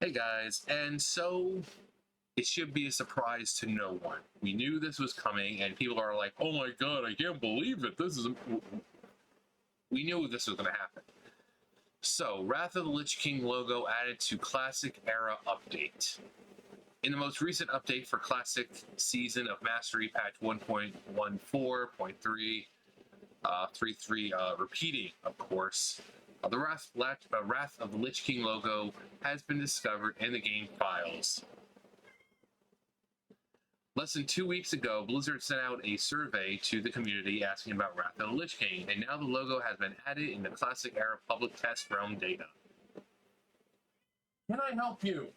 Hey guys, and so it should be a surprise to no one. We knew this was coming, and people are like, "Oh my god, I can't believe it! This is." We knew this was going to happen. So, Wrath of the Lich King logo added to Classic Era update. In the most recent update for Classic Season of Mastery patch 1.14.3, 33, repeating, of course, the Wrath of the Lich King logo has been discovered in the game files. Less than 2 weeks ago, Blizzard sent out a survey to the community asking about Wrath of the Lich King, and now the logo has been added in the Classic Era public test realm data. Can I help you?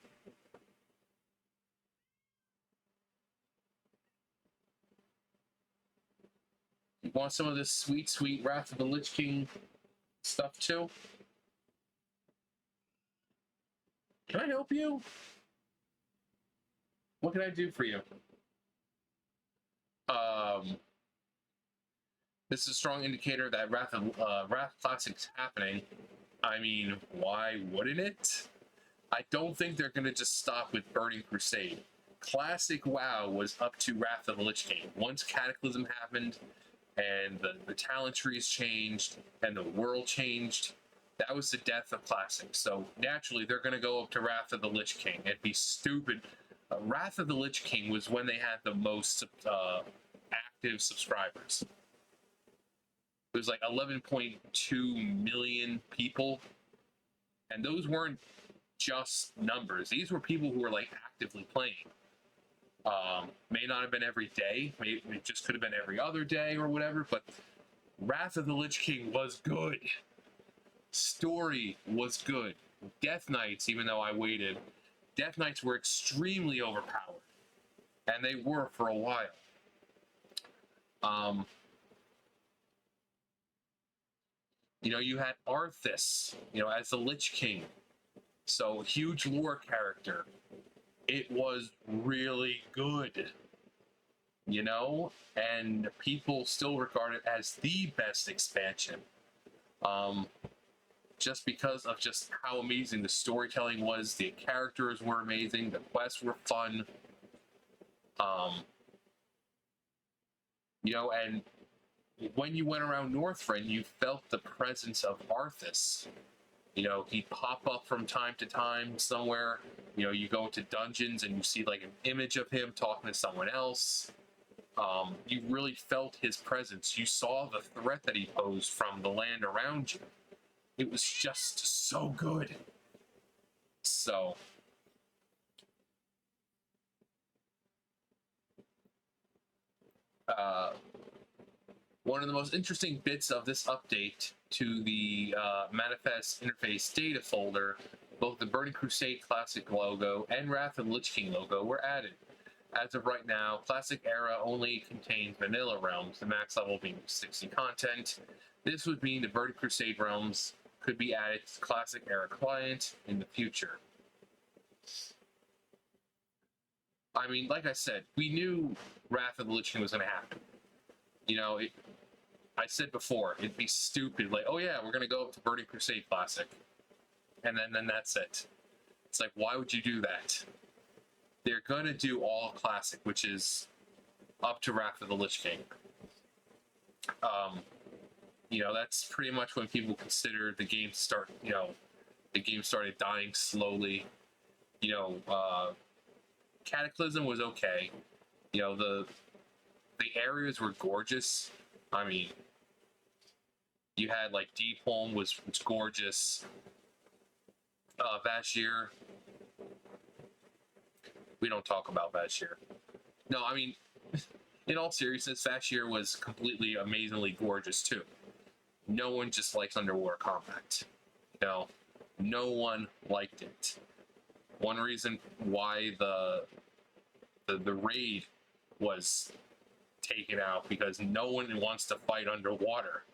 You want some of this sweet, sweet Wrath of the Lich King stuff too? Can I help you? What can I do for you? This is a strong indicator that Wrath Classic's happening. I mean, why wouldn't it? I don't think they're going to just stop with Burning Crusade. Classic WoW was up to Wrath of the Lich King. Once Cataclysm happened, and the talent trees changed, and the world changed, that was the death of Classic. So naturally, they're going to go up to Wrath of the Lich King. It'd be stupid. Wrath of the Lich King was when they had the most active subscribers. It was like 11.2 million people, and those weren't just numbers. These were people who were like actively playing. May not have been every day. Maybe it just could have been every other day or whatever. But Wrath of the Lich King was good. Story was good. Death Knights, even though I waited, Death Knights were extremely overpowered, and they were for a while. You had Arthas, as the Lich King. So, huge lore character. It was really good, and people still regard it as the best expansion. Just because of just how amazing the storytelling was, the characters were amazing, the quests were fun. And when you went around Northrend, you felt the presence of Arthas. He'd pop up from time to time somewhere. You go into dungeons and you see like an image of him talking to someone else. You really felt his presence. You saw the threat that he posed from the land around you. It was just so good. So, one of the most interesting bits of this update to the Manifest Interface data folder, both the Burning Crusade Classic logo and Wrath of the Lich King logo were added. As of right now, Classic Era only contains vanilla realms, the max level being 60 content. This would mean the Burning Crusade realms could be added to Classic Era client in the future. I mean, like I said, we knew Wrath of the Lich King was going to happen. I said before, it'd be stupid, like, oh yeah, we're going to go up to Burning Crusade Classic. And then that's it. It's like, why would you do that? They're going to do all Classic, which is up to Wrath of the Lich King. That's pretty much when people consider the game the game started dying slowly. Cataclysm was okay. The areas were gorgeous. I mean, you had like Deepholm was gorgeous. Vashj'ir. We don't talk about Vashj'ir. No, I mean, in all seriousness, Vashj'ir was completely amazingly gorgeous too. No one just likes underwater combat. No one liked it. One reason why the raid was taken out, because no one wants to fight underwater.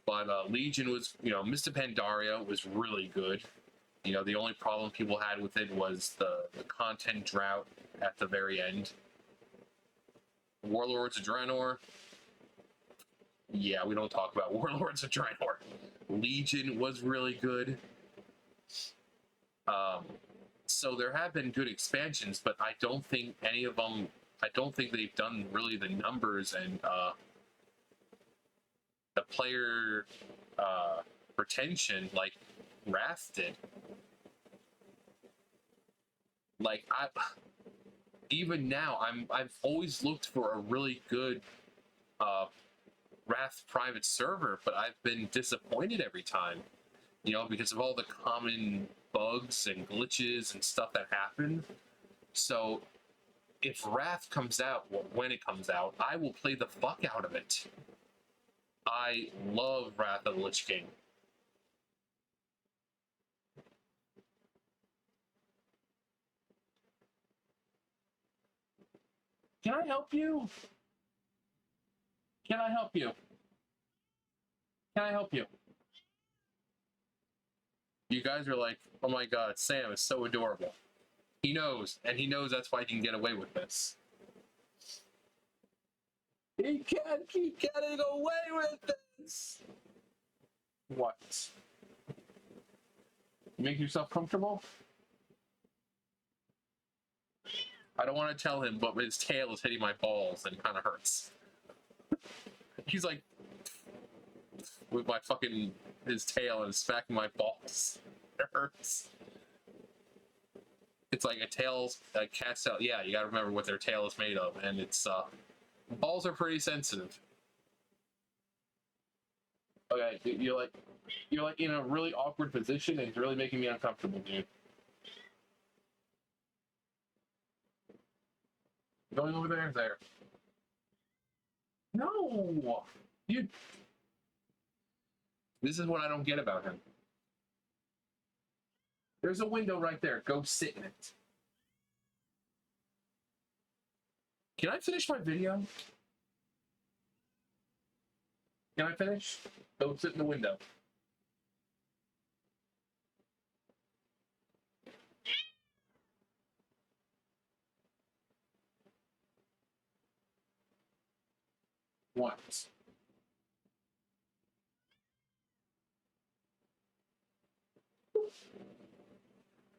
But Legion was, Mist of Pandaria was really good. The only problem people had with it was the content drought at the very end. Warlords of Draenor, Yeah, we don't talk about Warlords of Draenor. Legion was really good. So there have been good expansions, but I don't think any of them. I don't think they've done really the numbers and the player retention like Wrath did. Like even now, I've always looked for a really good Wrath private server, but I've been disappointed every time. You know, because of all the common bugs and glitches and stuff that happen. So if Wrath comes out, well, when it comes out, I will play the fuck out of it. I love Wrath of the Lich King. Can I help you? Can I help you? Can I help you? You guys are like, oh my god, Sam is so adorable. He knows, and he knows that's why he can get away with this. He can't keep getting away with this! What? Make yourself comfortable? I don't want to tell him, but his tail is hitting my balls and it kind of hurts. He's like, with my fucking, his tail and smacking my balls. It hurts. It's like a cat's tail. Yeah, you gotta remember what their tail is made of, and it's, balls are pretty sensitive. Okay, you're like in a really awkward position, and it's really making me uncomfortable, dude. Going over there? There. No! You. This is what I don't get about him. There's a window right there. Go sit in it. Can I finish my video? Can I finish? Go sit in the window. Once.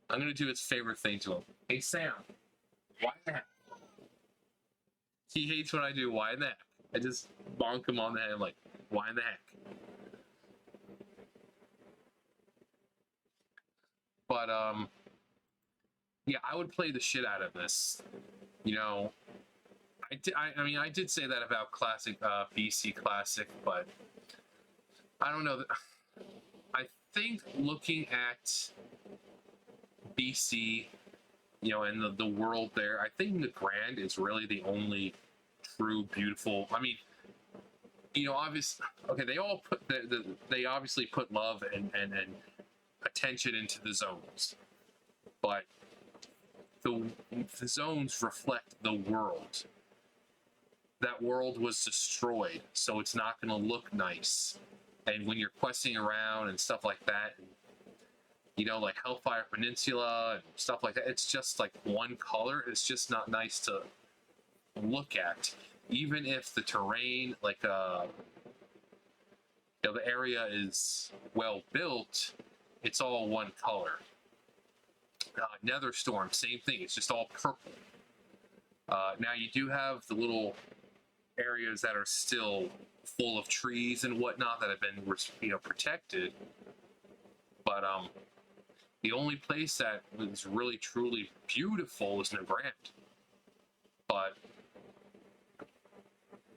I'm gonna do his favorite thing to him. Hey Sam, why the heck? He hates when I do why the heck. I just bonk him on the head. I'm like, why the heck? But yeah, I would play the shit out of this. You know, I mean, I did say that about classic BC Classic, but I don't know. I think looking at BC, you know, and the world there, I think the Grand is really the only true beautiful. I mean, you know, obviously, okay, they all put they obviously put love and attention into the zones, but the zones reflect the world. That world was destroyed, so it's not going to look nice. And when you're questing around and stuff like that, you know, like Hellfire Peninsula and stuff like that, it's just like one color. It's just not nice to look at. Even if the terrain, like, you know, the area is well built, it's all one color. Netherstorm, same thing. It's just all purple. Now you do have the little areas that are still full of trees and whatnot that have been, you know, protected. But the only place that was really truly beautiful is Negrand. But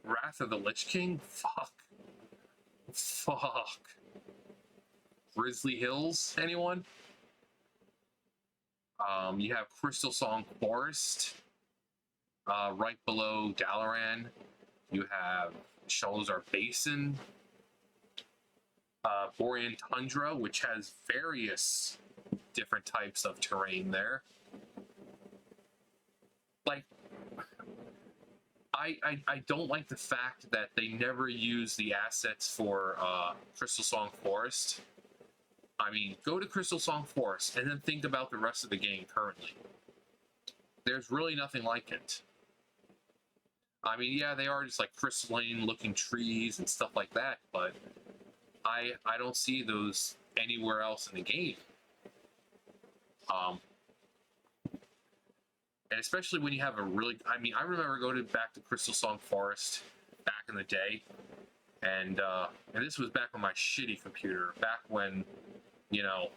Wrath of the Lich King, fuck. Grizzly Hills, anyone? You have Crystal Song Forest, right below Dalaran. You have Shalazar Basin, Borean Tundra, which has various different types of terrain there. Like, I don't like the fact that they never use the assets for Crystal Song Forest. I mean, go to Crystal Song Forest and then think about the rest of the game currently. There's really nothing like it. I mean, yeah, they are just like crystalline looking trees and stuff like that, but I don't see those anywhere else in the game. Um, and especially when you have a really, I mean, I remember going back to Crystal Song Forest back in the day, and this was back on my shitty computer, back when you know,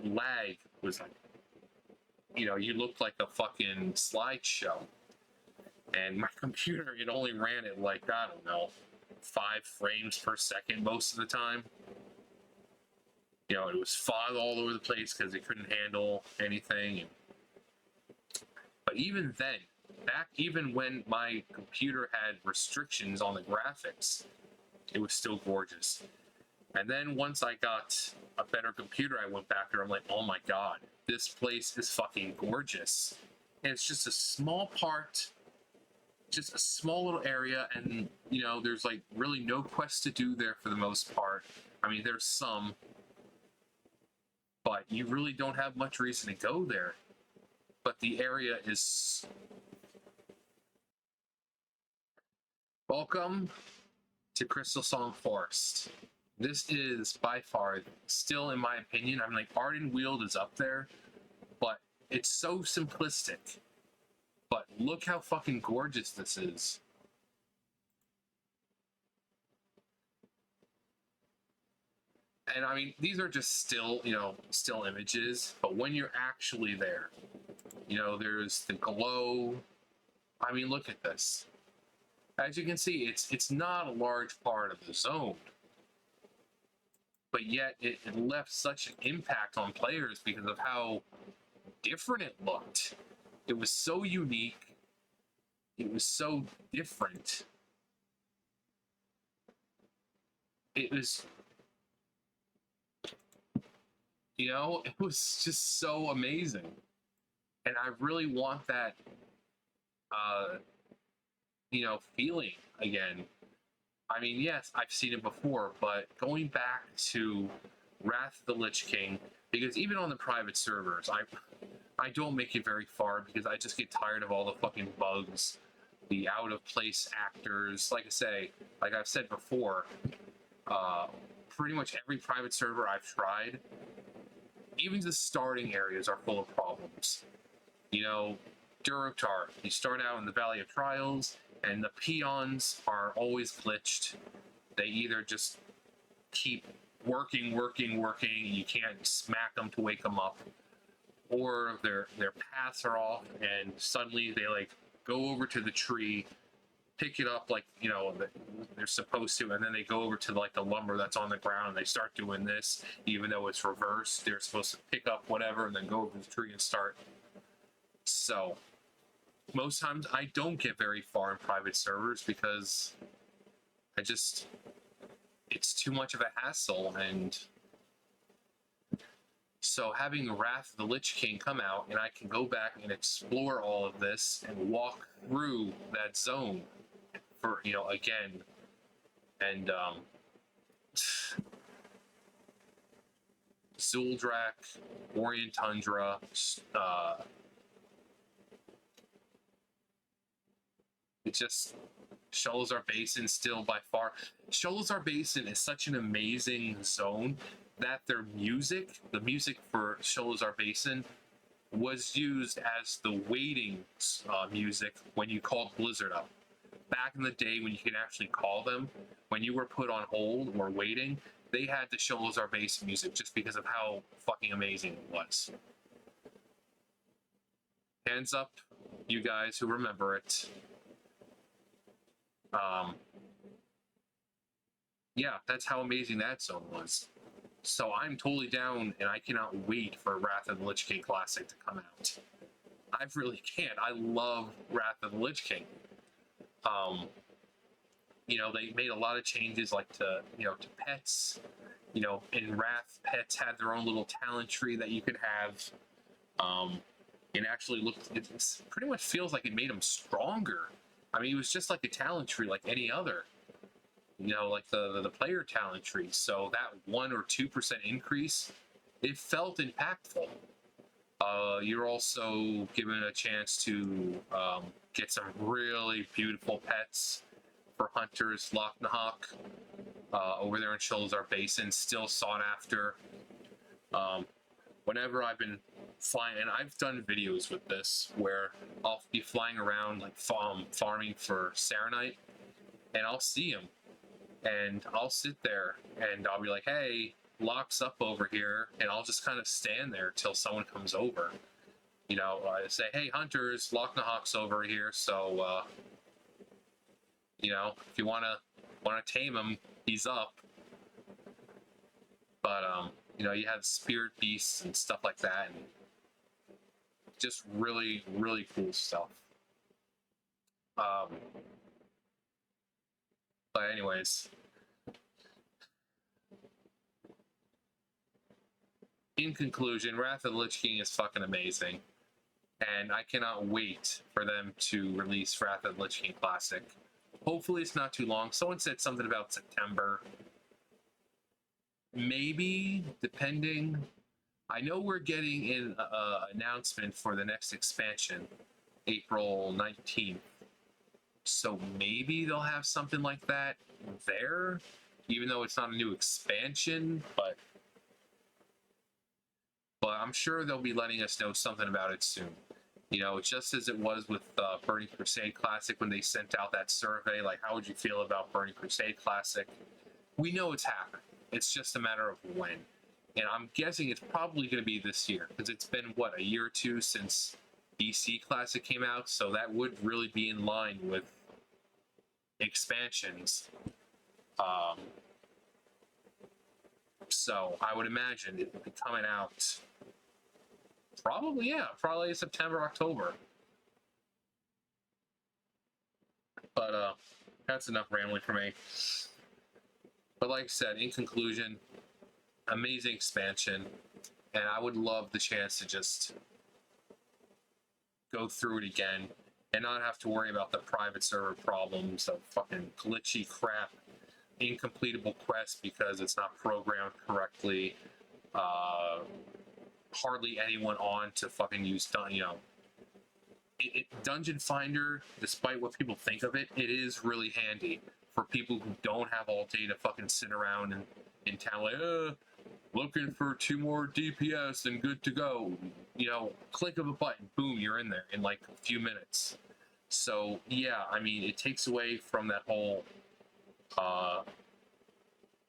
lag was like, you looked like a fucking slideshow, and my computer, it only ran at like, I don't know, 5 frames per second most of the time. It was fog all over the place because it couldn't handle anything. But even then, even when my computer had restrictions on the graphics, it was still gorgeous. And then once I got a better computer, I went back there. I'm like, oh my god, this place is fucking gorgeous. And it's just a small part, just a small little area, and there's like really no quest to do there for the most part. I mean, there's some, but you really don't have much reason to go there. But the area is... Welcome to Crystal Song Forest. This is by far, still in my opinion, I'm like, Arden Weald is up there, but it's so simplistic. But look how fucking gorgeous this is. And I mean, these are just still images, but when you're actually there, there's the glow. I mean, look at this. As you can see, it's not a large part of the zone, but yet it left such an impact on players because of how different it looked. It was so unique. It was so different. It was, it was just so amazing. And I really want that, feeling again. I mean, yes, I've seen it before, but going back to Wrath of the Lich King, because even on the private servers, I don't make it very far because I just get tired of all the fucking bugs, the out of place actors. Like I've said before, pretty much every private server I've tried, even the starting areas are full of problems. Durotar, you start out in the Valley of Trials, and the peons are always glitched. They either just keep working, you can't smack them to wake them up, or their paths are off, and suddenly they like go over to the tree, pick it up like they're supposed to, and then they go over to like the lumber that's on the ground and they start doing this even though it's reversed. They're supposed to pick up whatever and then go over to the tree and start. So most times I don't get very far in private servers because it's too much of a hassle. And so having Wrath of the Lich King come out, and I can go back and explore all of this and walk through that zone for, again. And Zuldrak, Orient Tundra, it's just Sholazar Basin still by far. Sholazar Basin is such an amazing zone that their music, the music for Sholazar Basin, was used as the waiting music when you called Blizzard up. Back in the day when you could actually call them, when you were put on hold or waiting, they had the Sholazar Basin music just because of how fucking amazing it was. Hands up, you guys who remember it. Yeah, that's how amazing that zone was. So I'm totally down, and I cannot wait for Wrath of the Lich King Classic to come out. I really can't. I love Wrath of the Lich King. They made a lot of changes, like to pets. In Wrath, pets had their own little talent tree that you could have. It actually it pretty much feels like it made them stronger. I mean, it was just like a talent tree, like any other. Like the player talent tree. So that 1 or 2% increase, it felt impactful. You're also given a chance to get some really beautiful pets for hunters. Loch Nahawk over there in Sholazar Basin, still sought after. Whenever I've been flying, and I've done videos with this where I'll be flying around like farming for Serenite, and I'll see him, and I'll sit there and I'll be like, hey, Lock's up over here, and I'll just kind of stand there till someone comes over. You know, I say, hey, hunters, Loch Nahawk's over here, so you know, if you wanna tame him, he's up. But you know, you have spirit beasts and stuff like that, and just really, really cool stuff. But anyways, in conclusion, Wrath of the Lich King is fucking amazing, and I cannot wait for them to release Wrath of the Lich King Classic. Hopefully it's not too long. Someone said something about September. Maybe, depending. I know we're getting an announcement for the next expansion, April 19th. So maybe they'll have something like that there, even though it's not a new expansion, but I'm sure they'll be letting us know something about it soon. You know, just as it was with Burning Crusade Classic when they sent out that survey, like, how would you feel about Burning Crusade Classic? We know it's happening. It's just a matter of when. And I'm guessing it's probably going to be this year, because it's been, what, a year or two since DC Classic came out, so that would really be in line with expansions. So I would imagine it would be coming out probably September, October. But that's enough rambling for me. But like I said, in conclusion, amazing expansion, and I would love the chance to just go through it again and not have to worry about the private server problems of fucking glitchy crap, incompletable quests because it's not programmed correctly, hardly anyone on to fucking use, you know, Dungeon Finder, despite what people think of it, it is really handy for people who don't have all day to fucking sit around in town like, looking for 2 more DPS and good to go. You know, click of a button, boom, you're in there in like a few minutes. So yeah, I mean, it takes away from that whole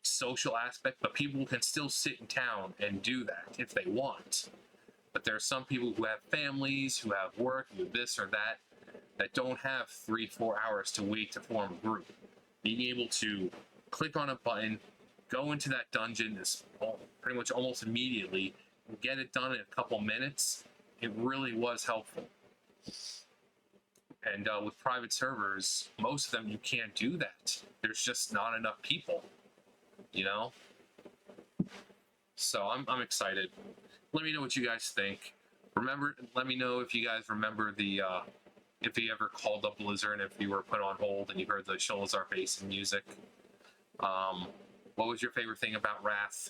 social aspect, but people can still sit in town and do that if they want. But there are some people who have families, who have work, who do this or that don't have 3-4 hours to wait to form a group. Being able to click on a button, go into that dungeon is pretty much almost immediately, and get it done in a couple minutes, it really was helpful. And with private servers, most of them, you can't do that. There's just not enough people, you know? So I'm excited. Let me know what you guys think. Remember, let me know if you guys remember the, if you ever called up Blizzard and if you were put on hold and you heard the Sholazar Basin music. What was your favorite thing about Wrath?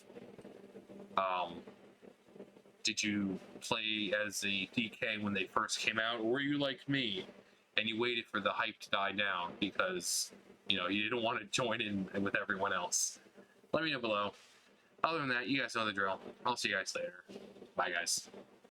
Did you play as a DK when they first came out, or were you like me and you waited for the hype to die down because, you know, you didn't want to join in with everyone else? Let me know below. Other than that, you guys know the drill. I'll see you guys later. Bye, guys.